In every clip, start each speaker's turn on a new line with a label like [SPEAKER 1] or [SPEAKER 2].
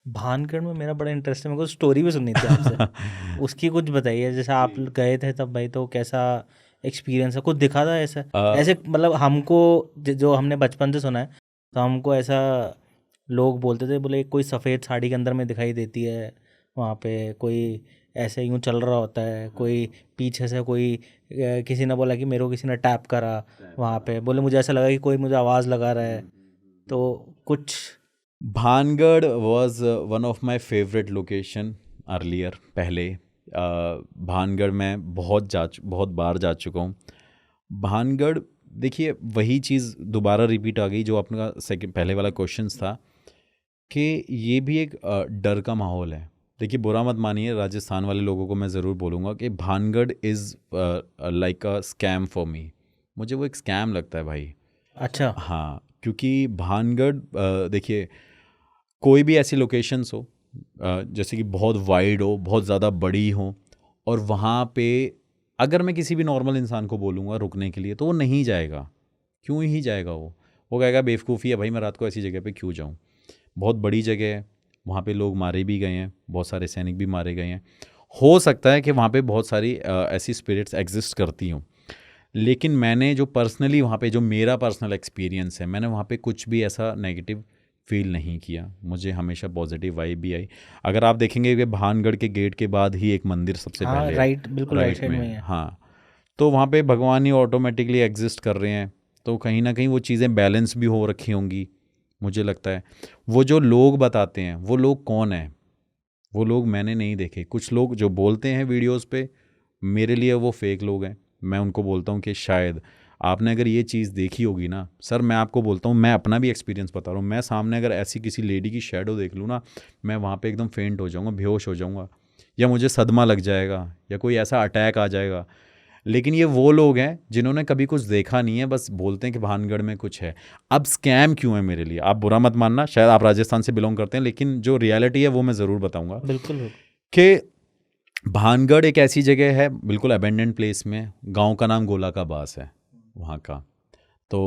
[SPEAKER 1] भानगढ़ में मेरा बड़ा इंटरेस्ट है, मेरे को स्टोरी भी सुननी थी आपसे। उसकी कुछ बताइए, जैसे आप गए थे तब भाई, तो कैसा एक्सपीरियंस है, कुछ दिखा था ऐसा? ऐसे मतलब हमको जो हमने बचपन से सुना है, तो हमको ऐसा लोग बोलते थे, बोले कोई सफ़ेद साड़ी के अंदर में दिखाई देती है वहाँ पे, कोई ऐसे यूं चल रहा होता है, कोई पीछे से कोई किसी ने बोला कि मेरे को किसी ने टैप करा वहाँ पे, बोले मुझे ऐसा लगा कि कोई मुझे आवाज़ लगा रहा है, तो कुछ।
[SPEAKER 2] Bhangarh was one of my favourite location earlier. पहले भानगढ़ में बहुत बार जा चुका हूँ। भानगढ़ देखिए, वही चीज़ दोबारा रिपीट आ गई जो अपना सेकंड पहले वाला क्वेश्चन था, कि ये भी एक डर का माहौल है। देखिए, बुरा मत मानिए, राजस्थान वाले लोगों को मैं ज़रूर बोलूँगा कि Bhangarh is like a scam for me. मुझे वो एक स्कैम लगता है भाई।
[SPEAKER 1] अच्छा।
[SPEAKER 2] हाँ, क्योंकि भानगढ़ देखिए, कोई भी ऐसी लोकेशंस हो जैसे कि बहुत वाइड हो, बहुत ज़्यादा बड़ी हो, और वहाँ पे अगर मैं किसी भी नॉर्मल इंसान को बोलूँगा रुकने के लिए, तो वो नहीं जाएगा। क्यों ही जाएगा? वो कहेगा बेवकूफ़ी है भाई, मैं रात को ऐसी जगह पे क्यों जाऊँ। बहुत बड़ी जगह है, वहाँ पे लोग मारे भी गए हैं, बहुत सारे सैनिक भी मारे गए हैं। हो सकता है कि वहाँ पे बहुत सारी ऐसी स्पिरिट्स एग्जिस्ट करती हों, लेकिन मैंने जो पर्सनली वहाँ पे, जो मेरा पर्सनल एक्सपीरियंस है, मैंने वहाँ पे कुछ भी ऐसा नेगेटिव फील नहीं किया। मुझे हमेशा पॉजिटिव वाइब भी आई। अगर आप देखेंगे कि भानगढ़ के गेट के बाद ही एक मंदिर सबसे
[SPEAKER 1] हाँ,
[SPEAKER 2] पहले है,
[SPEAKER 1] राइट, बिल्कुल राइट
[SPEAKER 2] राइट
[SPEAKER 1] साइड
[SPEAKER 2] में
[SPEAKER 1] में ही
[SPEAKER 2] है।
[SPEAKER 1] है।
[SPEAKER 2] हाँ, तो वहाँ पे भगवान ही ऑटोमेटिकली एग्जिस्ट कर रहे हैं, तो कहीं ना कहीं वो चीज़ें बैलेंस भी हो रखी होंगी, मुझे लगता है। वो जो लोग बताते हैं, वो लोग कौन हैं? वो लोग मैंने नहीं देखे। कुछ लोग जो बोलते हैं वीडियोस पे, मेरे लिए वो फेक लोग हैं। मैं उनको बोलता हूँ कि शायद आपने अगर ये चीज़ देखी होगी ना सर, मैं आपको बोलता हूँ, मैं अपना भी एक्सपीरियंस बता रहा हूँ, मैं सामने अगर ऐसी किसी लेडी की शैडो देख लूँ ना, मैं वहाँ पे एकदम फेंट हो जाऊँगा, बेहोश हो जाऊँगा, या मुझे सदमा लग जाएगा, या कोई ऐसा अटैक आ जाएगा। लेकिन ये वो लोग हैं जिन्होंने कभी कुछ देखा नहीं है, बस बोलते हैं कि भानगढ़ में कुछ है। अब स्कैम क्यों है मेरे लिए, आप बुरा मत मानना, शायद आप राजस्थान से बिलोंग करते हैं, लेकिन जो रियलिटी है वो मैं ज़रूर बताऊंगा।
[SPEAKER 1] बिल्कुल बिल्कुल।
[SPEAKER 2] कि भानगढ़ एक ऐसी जगह है बिल्कुल अबेंडेंट प्लेस में, गांव का नाम गोला का बास है वहाँ का। तो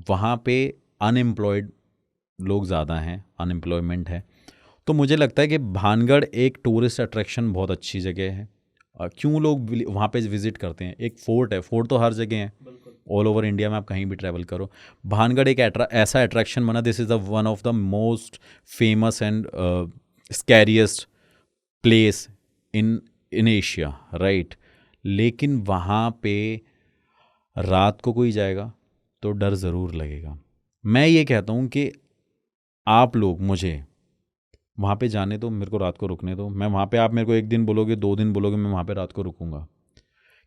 [SPEAKER 2] वहाँ पे अनएम्प्लॉयड लोग ज़्यादा हैं, अनएम्प्लॉयमेंट है। तो मुझे लगता है कि भानगढ़ एक टूरिस्ट अट्रैक्शन बहुत अच्छी जगह है। क्यों लोग वहाँ पे विजिट करते हैं? एक फोर्ट है, फोर्ट तो हर जगह है, ऑल ओवर इंडिया में आप कहीं भी ट्रैवल करो। भानगढ़ एक ऐसा अट्रैक्शन बना, this is the one of the most famous and scariest place in in Asia, right. लेकिन वहाँ पे रात को कोई जाएगा तो डर ज़रूर लगेगा। मैं ये कहता हूँ कि आप लोग मुझे वहाँ पे जाने दो, मेरे को रात को रुकने दो। मैं वहाँ पे, आप मेरे को एक दिन बोलोगे, 2 दिन बोलोगे, मैं वहाँ पे रात को रुकूंगा।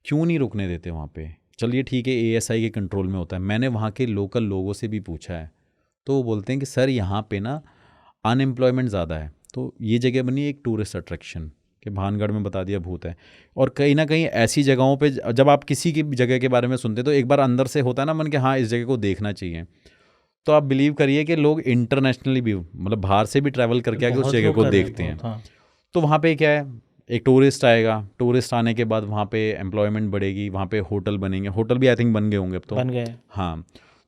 [SPEAKER 2] क्यों नहीं रुकने देते वहाँ पे? चलिए ठीक है, एएसआई के कंट्रोल में होता है। मैंने वहाँ के लोकल लोगों से भी पूछा है, तो वो बोलते हैं कि सर यहाँ पे ना अनएम्प्लॉयमेंट ज़्यादा है, तो ये जगह बनी एक टूरिस्ट अट्रैक्शन, कि भानगढ़ में बता दिया भूत है। और कहीं ना कहीं ऐसी जगहों पे जब आप किसी की जगह के बारे में सुनते तो एक बार अंदर से होता है ना मन कि हाँ इस जगह को देखना चाहिए। तो आप बिलीव करिए कि लोग इंटरनेशनली भी, मतलब बाहर से भी ट्रैवल करके आके उस
[SPEAKER 1] बहुत
[SPEAKER 2] जगह
[SPEAKER 1] लोग
[SPEAKER 2] को
[SPEAKER 1] कर रहे हैं,
[SPEAKER 2] देखते हैं।
[SPEAKER 1] बहुत। हाँ।
[SPEAKER 2] तो वहाँ पे क्या है, एक टूरिस्ट आएगा, टूरिस्ट आने के बाद वहाँ पे एम्प्लॉयमेंट बढ़ेगी, वहाँ पे होटल बनेंगे, होटल भी आई थिंक बन गए होंगे अब तो।
[SPEAKER 1] बन गए।
[SPEAKER 2] हाँ,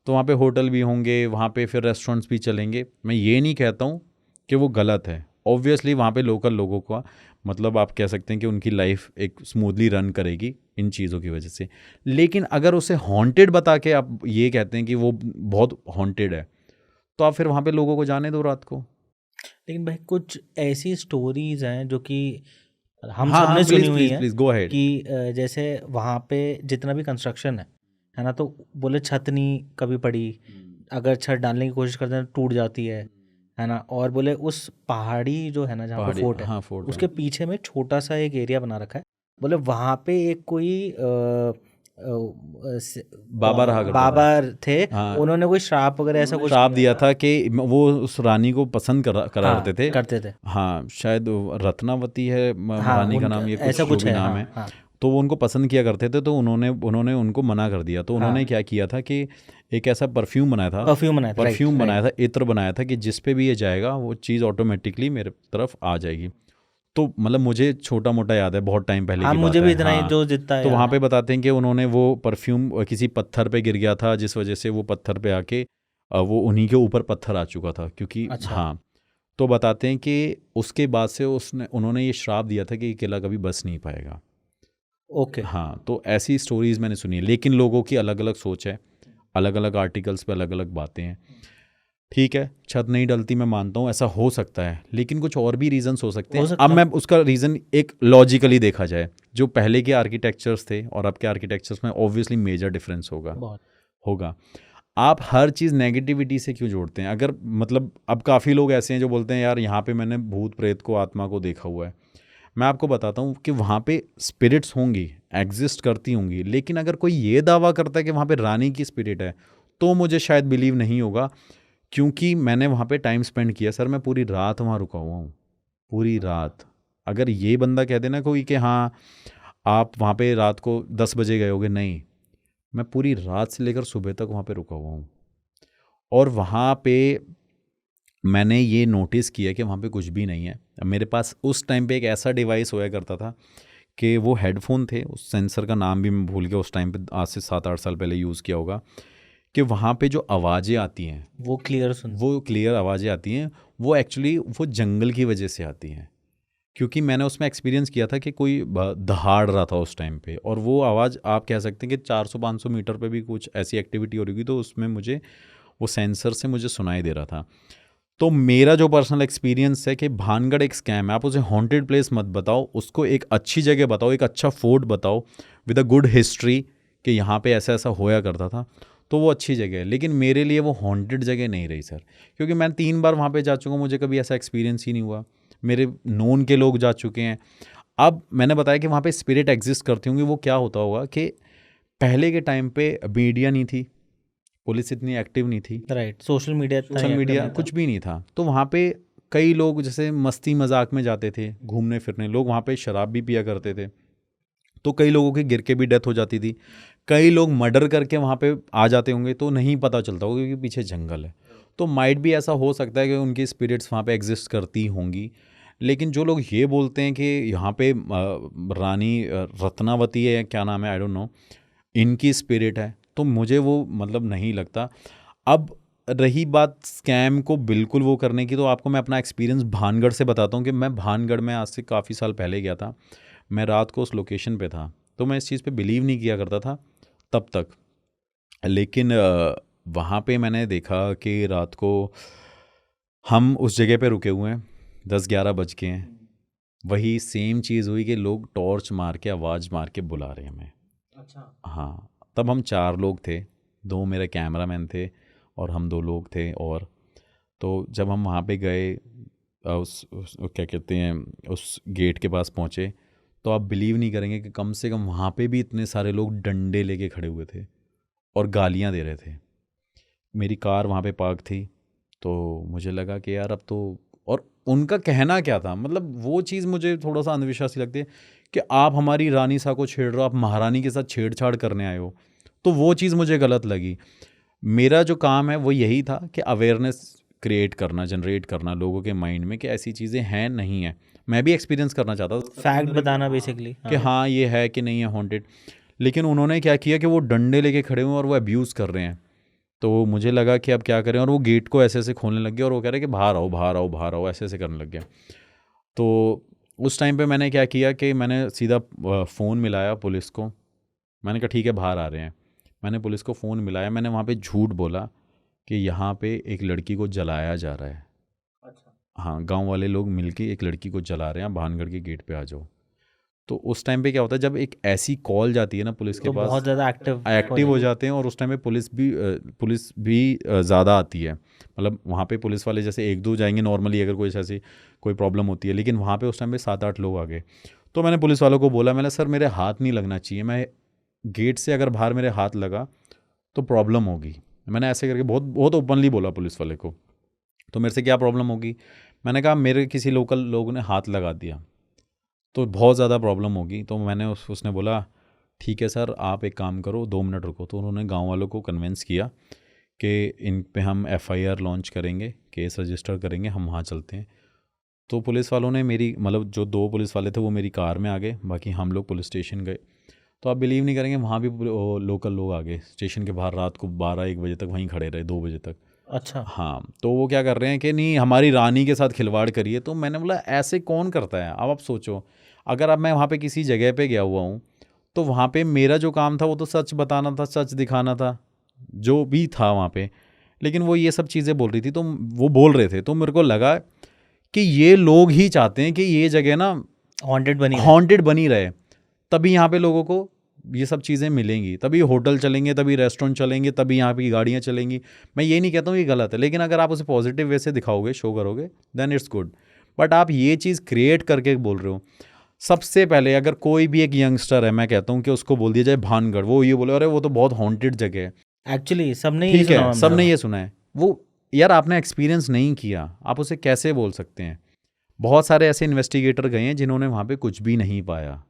[SPEAKER 2] तो वहाँ पे होटल भी होंगे, वहाँ पे फिर रेस्टोरेंट्स भी चलेंगे। मैं ये नहीं कहता हूँ कि वो गलत है। ऑब्वियसली वहाँ पे लोकल लोगों का, मतलब आप कह सकते हैं कि उनकी लाइफ एक स्मूथली रन करेगी इन चीज़ों की वजह से। लेकिन अगर उसे हॉन्टेड बता के आप ये कहते हैं कि वो बहुत हॉन्टेड है, तो आप फिर वहाँ पे लोगों को जाने दो रात को।
[SPEAKER 1] लेकिन भाई कुछ ऐसी स्टोरीज हैं जो कि हम
[SPEAKER 2] हाँ
[SPEAKER 1] सब
[SPEAKER 2] हाँ,
[SPEAKER 1] ने सुनी
[SPEAKER 2] प्लीज़
[SPEAKER 1] हुई
[SPEAKER 2] प्लीज़
[SPEAKER 1] हैं,
[SPEAKER 2] प्लीज़ गो अहेड।
[SPEAKER 1] कि जैसे वहाँ पे जितना भी कंस्ट्रक्शन है ना, तो बोले छत नहीं कभी पड़ी, अगर छत डालने की कोशिश करते हैं तो टूट जाती है ना। और बोले उस पहाड़ी जो है ना जहाँ पे
[SPEAKER 2] पहाड़ी,
[SPEAKER 1] फोर्ट है,
[SPEAKER 2] हाँ फोर्ट है।
[SPEAKER 1] उसके पीछे में छोटा सा एक एरिया बना रखा है। बोले वहाँ पे एक कोई
[SPEAKER 2] बाबा रहा करता
[SPEAKER 1] बाबा
[SPEAKER 2] था।
[SPEAKER 1] थे,
[SPEAKER 2] हाँ,
[SPEAKER 1] उन्होंने कोई श्राप वगैरह ऐसा कुछ
[SPEAKER 2] श्राप
[SPEAKER 1] किया
[SPEAKER 2] दिया
[SPEAKER 1] था।
[SPEAKER 2] था कि वो उस रानी को पसंद करा
[SPEAKER 1] हाँ,
[SPEAKER 2] करते थे।
[SPEAKER 1] करते थे।
[SPEAKER 2] हाँ, शायद वो रत्नावती है
[SPEAKER 1] हाँ,
[SPEAKER 2] रानी का
[SPEAKER 1] उनका
[SPEAKER 2] नाम, ये
[SPEAKER 1] ऐसा
[SPEAKER 2] कुछ जो
[SPEAKER 1] कुछ
[SPEAKER 2] भी
[SPEAKER 1] है।
[SPEAKER 2] नाम
[SPEAKER 1] हाँ
[SPEAKER 2] है।
[SPEAKER 1] हाँ
[SPEAKER 2] तो वो उनको पसंद किया करते थे, तो उन्होंने उनको मना कर दिया। तो उन्होंने
[SPEAKER 1] हाँ।
[SPEAKER 2] क्या किया था कि एक ऐसा परफ्यूम बनाया था,
[SPEAKER 1] परफ्यूम बनाया था, राइट
[SPEAKER 2] परफ्यूम बनाया
[SPEAKER 1] राइट।
[SPEAKER 2] था, इत्र बनाया था, कि जिस पे भी ये जाएगा वो चीज़ ऑटोमेटिकली मेरे तरफ आ जाएगी। तो मतलब मुझे छोटा मोटा याद है, बहुत टाइम पहले
[SPEAKER 1] हाँ,
[SPEAKER 2] की
[SPEAKER 1] मुझे
[SPEAKER 2] बात
[SPEAKER 1] भी
[SPEAKER 2] है।
[SPEAKER 1] इतना ही
[SPEAKER 2] हाँ,
[SPEAKER 1] जो जितना
[SPEAKER 2] तो
[SPEAKER 1] याद
[SPEAKER 2] वहाँ पे
[SPEAKER 1] है।
[SPEAKER 2] बताते हैं कि उन्होंने वो परफ्यूम किसी पत्थर पे गिर गया था, जिस वजह से वो पत्थर पे आके वो उन्हीं के ऊपर पत्थर आ चुका था, क्योंकि
[SPEAKER 1] अच्छा।
[SPEAKER 2] हाँ। तो बताते हैं कि उसके बाद से उन्होंने ये श्राप दिया था कि ये किला कभी बस नहीं पाएगा।
[SPEAKER 1] ओके।
[SPEAKER 2] हाँ, तो ऐसी स्टोरीज़ मैंने सुनी है, लेकिन लोगों की अलग अलग सोच है, अलग अलग आर्टिकल्स पे अलग अलग बातें हैं। ठीक है, छत नहीं डलती, मैं मानता हूँ ऐसा हो सकता है, लेकिन कुछ और भी रीजंस हो सकते
[SPEAKER 1] हो
[SPEAKER 2] हैं।
[SPEAKER 1] सकता
[SPEAKER 2] अब
[SPEAKER 1] है।
[SPEAKER 2] मैं उसका रीज़न एक लॉजिकली देखा जाए, जो पहले के आर्किटेक्चर्स थे और अब के आर्किटेक्चर्स में ऑब्वियसली मेजर डिफरेंस
[SPEAKER 1] बहुत।
[SPEAKER 2] होगा। आप हर चीज़ नेगेटिविटी से क्यों जोड़ते हैं? अगर मतलब अब काफ़ी लोग ऐसे हैं जो बोलते हैं यार यहाँ पे मैंने भूत प्रेत को, आत्मा को देखा हुआ है। मैं आपको बताता हूँ कि वहाँ पे स्पिरिट्स होंगी, एग्जिस्ट करती होंगी, लेकिन अगर कोई ये दावा करता है कि वहाँ पे रानी की स्पिरिट है, तो मुझे शायद बिलीव नहीं होगा, क्योंकि मैंने वहाँ पे टाइम स्पेंड किया सर। मैं पूरी रात वहाँ रुका हुआ हूँ, पूरी रात। अगर ये बंदा कह देना कोई कि हाँ आप वहाँ पे रात को 10 बजे गए होगे, नहीं, मैं पूरी रात से लेकर सुबह तक वहाँ पे रुका हुआ हूँ। और वहाँ पे मैंने ये नोटिस किया कि वहाँ पे कुछ भी नहीं है। मेरे पास उस टाइम पे एक ऐसा डिवाइस होया करता था कि वो हेडफोन थे, उस सेंसर का नाम भी मैं भूल गया, उस टाइम पे आज से 7-8 साल पहले यूज़ किया होगा, कि वहाँ पे जो आवाज़ें आती हैं
[SPEAKER 1] वो
[SPEAKER 2] क्लियर आवाज़ें आती हैं, वो एक्चुअली वो जंगल की वजह से आती हैं। क्योंकि मैंने उसमें एक्सपीरियंस किया था कि कोई दहाड़ रहा था उस टाइम पे, और वो आवाज़ आप कह सकते हैं कि 400-500 मीटर पे भी कुछ ऐसी एक्टिविटी हो रही थी, तो उसमें मुझे वो सेंसर से मुझे सुनाई दे रहा था। तो मेरा जो पर्सनल एक्सपीरियंस है कि भानगढ़ एक स्कैम है। आप उसे हॉन्टेड प्लेस मत बताओ, उसको एक अच्छी जगह बताओ, एक अच्छा फोर्ट बताओ विद अ गुड हिस्ट्री कि यहाँ पे ऐसा ऐसा होया करता था, तो वो अच्छी जगह है। लेकिन मेरे लिए वो हॉन्टेड जगह नहीं रही सर, क्योंकि मैं 3 बार वहाँ पे जा चुका हूँ, मुझे कभी ऐसा एक्सपीरियंस ही नहीं हुआ। मेरे नोन के लोग जा चुके हैं। अब मैंने बताया कि वहाँ पे स्पिरिट एग्जिस्ट करती होंगी। वो क्या होता होगा कि पहले के टाइम पे मीडिया नहीं थी, पुलिस इतनी एक्टिव नहीं थी,
[SPEAKER 1] right, social media
[SPEAKER 2] social media कुछ भी नहीं था, तो वहाँ पे कई लोग जैसे मस्ती मजाक में जाते थे घूमने फिरने, लोग वहाँ पे शराब भी पिया करते थे, तो कई लोगों की गिर के भी डेथ हो जाती थी। कई लोग मर्डर करके वहाँ पे आ जाते होंगे, तो नहीं पता चलता होगा क्योंकि पीछे जंगल है। तो माइट भी ऐसा हो सकता है कि उनकी स्पिरिट्स वहाँ पे एग्जिस्ट करती होंगी। लेकिन जो लोग ये बोलते हैं कि यहाँ पे रानी रत्नावती है, क्या नाम है, आई डोंट नो, इनकी स्पिरिट है, तो मुझे वो मतलब नहीं लगता। अब रही बात स्कैम को बिल्कुल वो करने की, तो आपको मैं अपना एक्सपीरियंस भानगढ़ से बताता हूँ कि मैं भानगढ़ में आज से काफ़ी साल पहले गया था। मैं रात को उस लोकेशन पे था, तो मैं इस चीज़ पे बिलीव नहीं किया करता था तब तक। लेकिन वहाँ पे मैंने देखा कि रात को हम उस जगह पे रुके हुए हैं, 10-11 बज के हैं, वही सेम चीज़ हुई कि लोग टॉर्च मार के, आवाज़ मार के बुला रहे हैं हमें।
[SPEAKER 1] अच्छा।
[SPEAKER 2] हाँ, तब हम 4 लोग थे, 2 मेरे कैमरामैन थे और हम 2 लोग थे। और तो जब हम वहाँ पे गए, क्या कहते हैं, उस गेट के पास पहुँचे, तो आप बिलीव नहीं करेंगे कि कम से कम वहाँ पे भी इतने सारे लोग डंडे लेके खड़े हुए थे और गालियाँ दे रहे थे। मेरी कार वहाँ पे पार्क थी, तो मुझे लगा कि यार अब तो, और उनका कहना क्या था, मतलब वो चीज़ मुझे थोड़ा सा अंधविश्वासी लगती है कि आप हमारी रानी सा को छेड़ रहे हो, आप महारानी के साथ छेड़छाड़ करने आए हो, तो वो चीज़ मुझे गलत लगी। मेरा जो काम है वो यही था कि अवेयरनेस क्रिएट करना, जनरेट करना लोगों के माइंड में कि ऐसी चीज़ें हैं, नहीं है। मैं भी एक्सपीरियंस करना चाहता था,
[SPEAKER 1] फैक्ट बताना बेसिकली
[SPEAKER 2] कि हाँ ये है कि नहीं है हॉन्टेड। लेकिन उन्होंने क्या किया कि वो डंडे लेके खड़े हुए और वो अब्यूज़ कर रहे हैं, तो मुझे लगा कि अब क्या करें, और वो गेट को ऐसे ऐसे खोलने लग गया और वो कह रहे कि बाहर आओ, बाहर आओ, बाहर आओ, ऐसे ऐसे करने लग गया। तो उस टाइम पे मैंने क्या किया कि मैंने सीधा फ़ोन मिलाया पुलिस को। मैंने कहा ठीक है बाहर आ रहे हैं। मैंने पुलिस को फ़ोन मिलाया, मैंने वहाँ पे झूठ बोला कि यहाँ पे एक लड़की को जलाया जा रहा है।
[SPEAKER 1] अच्छा।
[SPEAKER 2] हाँ, गांव वाले लोग मिलके एक लड़की को जला रहे हैं, भानगढ़ के गेट पे आ जाओ। तो उस टाइम पे क्या होता है, जब एक ऐसी कॉल जाती है ना पुलिस के
[SPEAKER 1] तो
[SPEAKER 2] पास,
[SPEAKER 1] बहुत ज़्यादा
[SPEAKER 2] एक्टिव हो जाते हैं, और उस टाइम पे पुलिस भी ज़्यादा आती है। मतलब वहाँ पे पुलिस वाले जैसे 1-2 जाएंगे नॉर्मली अगर कोई ऐसी कोई प्रॉब्लम होती है, लेकिन वहाँ पे उस टाइम पे 7-8 लोग आ गए। तो मैंने पुलिस वालों को बोला, मैंने सर मेरे हाथ नहीं लगना चाहिए, मैं गेट से अगर बाहर मेरे हाथ लगा तो प्रॉब्लम होगी। मैंने ऐसे करके बहुत बहुत ओपनली बोला पुलिस वाले को। तो मेरे से क्या प्रॉब्लम होगी, मैंने कहा मेरे किसी लोकल लोगों ने हाथ लगा दिया तो बहुत ज़्यादा प्रॉब्लम होगी। तो मैंने उसने बोला ठीक है सर, आप एक काम करो, 2 मिनट रुको। तो उन्होंने गांव वालों को कन्विंस किया कि इन पे हम FIR लॉन्च करेंगे, केस रजिस्टर करेंगे, हम वहाँ चलते हैं। तो पुलिस वालों ने मेरी, मतलब जो 2 पुलिस वाले थे वो मेरी कार में आ गए, बाकी हम लोग पुलिस स्टेशन गए। तो आप बिलीव नहीं करेंगे, वहाँ भी लोकल लोग आ गए स्टेशन के बाहर, रात को 12-1 बजे तक वहीं खड़े रहे, 2 बजे तक।
[SPEAKER 1] अच्छा।
[SPEAKER 2] हाँ, तो वो क्या कर रहे हैं कि नहीं हमारी रानी के साथ खिलवाड़ करिए। तो मैंने बोला ऐसे कौन करता है? अब आप सोचो, अगर अब मैं वहाँ पे किसी जगह पे गया हुआ हूँ, तो वहाँ पे मेरा जो काम था वो तो सच बताना था, सच दिखाना था, जो भी था वहाँ पे। लेकिन वो ये सब चीज़ें बोल रही थी, तो वो बोल रहे थे, तो मेरे को लगा कि ये लोग ही चाहते हैं कि ये जगह ना
[SPEAKER 1] हॉन्टेड बनी रहे।
[SPEAKER 2] हॉन्टेड बनी रहे, तभी यहाँ पे लोगों को ये सब चीज़ें मिलेंगी, तभी होटल चलेंगे, तभी रेस्टोरेंट चलेंगे, तभी यहाँ की गाड़ियाँ चलेंगी। मैं ये नहीं कहता हूँ ये गलत है, लेकिन अगर आप उसे पॉजिटिव वे से दिखाओगे, शो करोगे, देन इट्स गुड। बट आप ये चीज़ क्रिएट करके बोल रहे हो। सबसे पहले अगर कोई भी एक यंगस्टर है, मैं कहता हूँ कि उसको बोल दिया जाए भानगढ़, वो ये बोले अरे वो तो बहुत हॉन्टेड जगह है।
[SPEAKER 1] एक्चुअली सबने यही
[SPEAKER 2] ठीक
[SPEAKER 1] सुना
[SPEAKER 2] है,
[SPEAKER 1] हुआ है
[SPEAKER 2] सबने
[SPEAKER 1] मेरा।
[SPEAKER 2] ये सुना है। वो यार आपने एक्सपीरियंस नहीं किया, आप उसे कैसे बोल सकते हैं? बहुत सारे ऐसे इन्वेस्टिगेटर गए हैं जिन्होंने वहाँ पे कुछ भी नहीं पाया।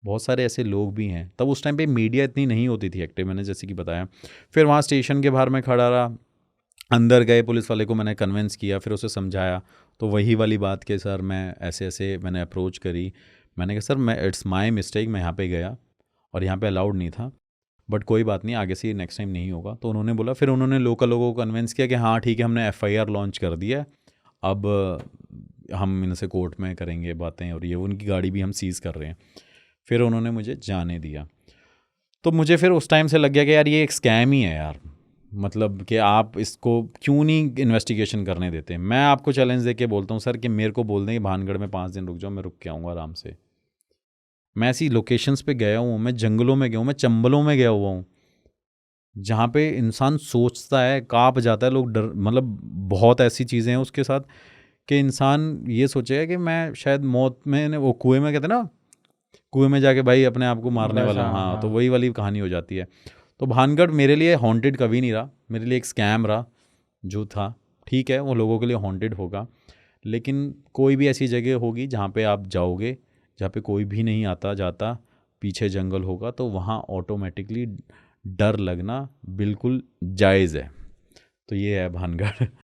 [SPEAKER 2] बहुत सारे ऐसे लोग भी हैं। तब उस टाइम पे मीडिया इतनी नहीं होती थी एक्टिव, मैंने जैसे कि बताया। फिर वहाँ स्टेशन के बाहर मैं खड़ा रहा, अंदर गए पुलिस वाले को मैंने कन्विंस किया, फिर उसे समझाया। तो वही वाली बात कि सर मैं ऐसे ऐसे मैंने अप्रोच करी, मैंने कहा सर मैं इट्स माय मिस्टेक, मैं यहाँ पे गया और यहाँ पे अलाउड नहीं था, बट कोई बात नहीं, आगे से नेक्स्ट टाइम नहीं होगा। तो उन्होंने बोला, फिर उन्होंने लोकल लोगों को कन्विंस किया कि हाँ ठीक है, हमने FIR लॉन्च कर दिया है, अब हम इनसे कोर्ट में करेंगे बातें, और ये उनकी गाड़ी भी हम सीज़ कर रहे हैं। फिर उन्होंने मुझे जाने दिया। तो मुझे फिर उस टाइम से लग गया कि यार ये एक स्कैम ही है यार, मतलब कि आप इसको क्यों नहीं इन्वेस्टिगेशन करने देते। मैं आपको चैलेंज दे के बोलता हूँ सर कि मेरे को बोल दें कि भानगढ़ में 5 दिन रुक जाओ, मैं रुक के आऊँगा आराम से। मैं ऐसी लोकेशंस पे गया हूँ, मैं जंगलों में गया हूँ, मैं चंबलों में गया हुआ हूँ, जहाँ पे इंसान सोचता है, काँप जाता है, लोग डर, मतलब बहुत ऐसी चीज़ें हैं उसके साथ कि इंसान ये सोचेगा कि मैं शायद मौत में, वो कुएं में कहते हैं ना, कुएं में जाके भाई अपने आप को मारने
[SPEAKER 1] बस
[SPEAKER 2] वाला हूँ,
[SPEAKER 1] हाँ
[SPEAKER 2] हाँ, तो
[SPEAKER 1] हाँ।
[SPEAKER 2] वही वाली कहानी हो जाती है। तो भानगढ़ मेरे लिए हॉन्टेड कभी नहीं रहा, मेरे लिए एक स्कैम रहा जो था। ठीक है, वो लोगों के लिए हॉन्टेड होगा, लेकिन कोई भी ऐसी जगह होगी जहाँ पे आप जाओगे, जहाँ पे कोई भी नहीं आता जाता, पीछे जंगल होगा, तो वहाँ ऑटोमेटिकली डर लगना बिल्कुल जायज़ है। तो ये है भानगढ़।